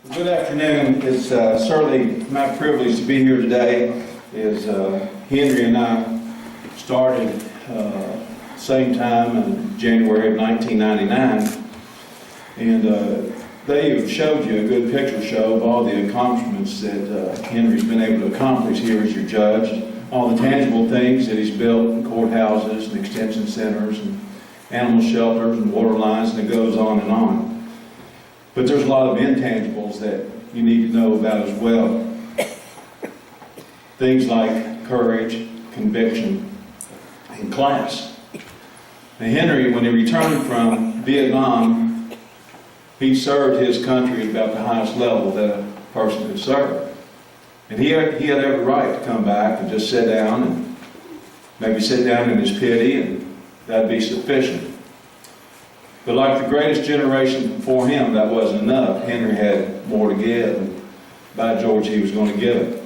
Good afternoon. It's certainly my privilege to be here today. As Henry and I started same time in January of 1999, and they have showed you a good picture show of all the accomplishments that Henry's been able to accomplish here as your judge, all the tangible things that he's built in courthouses and extension centers and animal shelters and water lines, and it goes on and on. But there's a lot of intangibles that you need to know about as well. Things like courage, conviction, and class. Now, Henry, when he returned from Vietnam, he served his country at about the highest level that a person could serve. And he had every right to come back and just sit down and maybe sit down in his pity, and that'd be sufficient. But like the greatest generation before him, that wasn't enough. Henry had more to give, and by George, he was going to give it.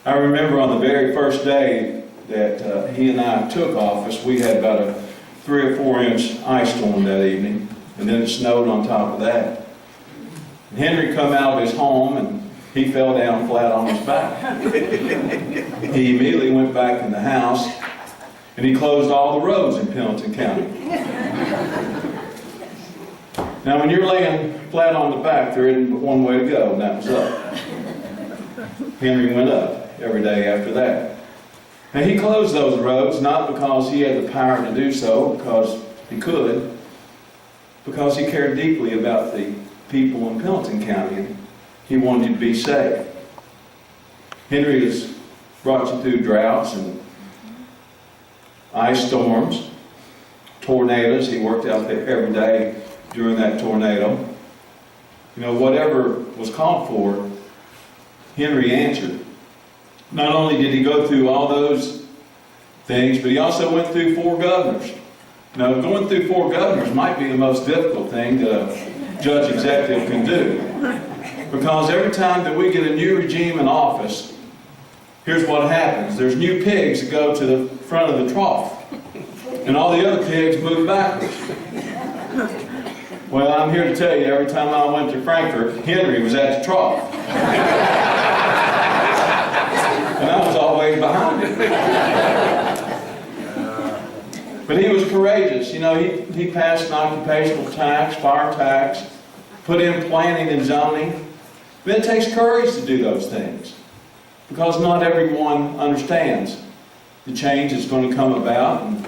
I remember on the very first day that he and I took office, we had about a 3 or 4 inch ice storm that evening, and then it snowed on top of that. And Henry come out of his home, and he fell down flat on his back. He immediately went back in the house, and he closed all the roads in Pendleton County. Now, when you're laying flat on the back, there isn't but one way to go, and that was up. Henry went up every day after that. Now, he closed those roads not because he had the power to do so, because he could, because he cared deeply about the people in Pendleton County, and he wanted you to be safe. Henry has brought you through droughts and ice storms, tornadoes. He worked out there every day during that tornado. You know, whatever was called for, Henry answered. Not only did he go through all those things, but he also went through 4 governors. Now, going through 4 governors might be the most difficult thing that a judge executive can do. Because every time that we get a new regime in office, here's what happens. There's new pigs that go to the front of the trough, and all the other pigs move backwards. Well, I'm here to tell you, every time I went to Frankfurt, Henry was at the trough. And I was always behind him. But he was courageous. You know, he passed an occupational tax, fire tax, put in planning and zoning. But it takes courage to do those things, because not everyone understands the change that's going to come about and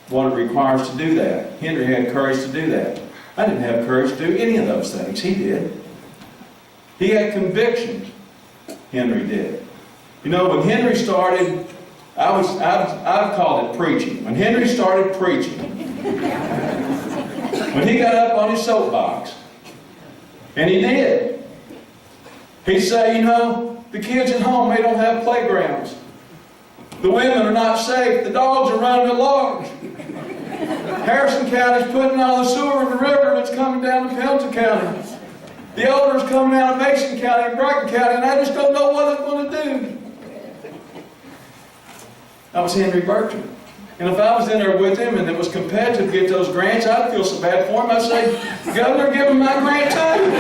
what it requires to do that. Henry had courage to do that. I didn't have courage to do any of those things. He did. He had convictions. Henry did. You know, when Henry started, I've called it preaching. When Henry started preaching, when he got up on his soapbox, and he did, he'd say, you know, the kids at home, they don't have playgrounds. The women are not safe. The dogs are running at large. Harrison County's putting all the sewer in the river that's coming down to Pendleton County. The odor's coming out of Mason County and Brighton County, and I just don't know what I'm going to do. That was Henry Bertram. And if I was in there with him and it was competitive to get those grants, I'd feel so bad for him. I'd say, Governor, give him my grant too.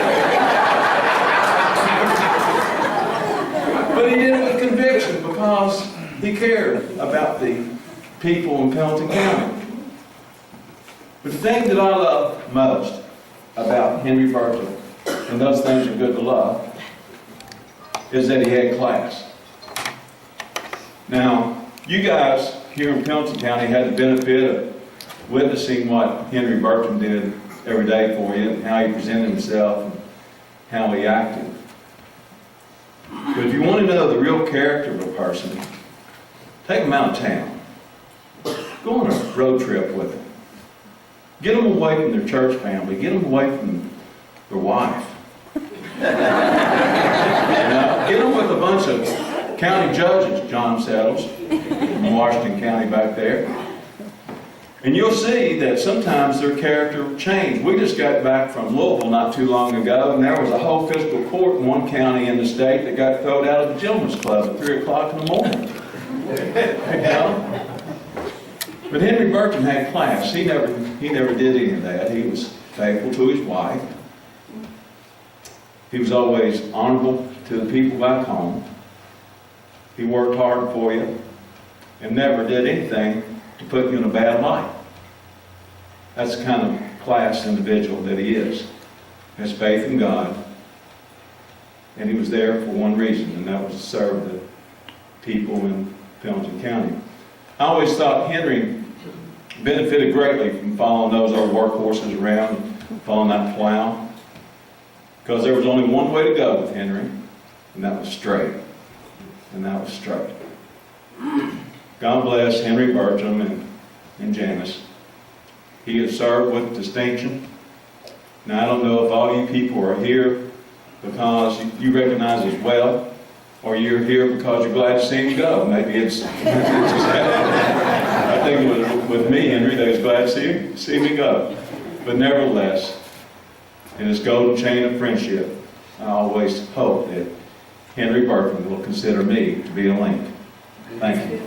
But he did it with conviction because he cared about the people in Pendleton County. But the thing that I love most about Henry Bertram, and those things are good to love, is that he had class. Now, you guys here in Pendleton County had the benefit of witnessing what Henry Bertram did every day for you, and how he presented himself, and how he acted. But if you want to know the real character of a person, take them out of town. Go on a road trip with them. Get them away from their church family. Get them away from their wife. Get them with a bunch of county judges, John Settles, from Washington County back there. And you'll see that sometimes their character changed. We just got back from Louisville not too long ago, and there was a whole fiscal court in one county in the state that got thrown out of the gentleman's club at 3 o'clock in the morning. You know? But Henry Bertram had class. He never did any of that. He was faithful to his wife. He was always honorable to the people back home. He worked hard for you and never did anything to put you in a bad light. That's the kind of class individual that he is. He has faith in God, and he was there for one reason, and that was to serve the people in Pendleton County. I always thought Henry benefited greatly from following those old workhorses around, following that plow, because there was only one way to go with Henry, and that was straight. And that was straight. God bless Henry Bertram and Janice. He has served with distinction. Now, I don't know if all you people are here because you recognize his wealth, or you're here because you're glad to see him go. Maybe it's just I think with me, Henry, they was glad to see me go. But nevertheless, in his golden chain of friendship, I always hope that Henry Bertram will consider me to be a link. Thank you.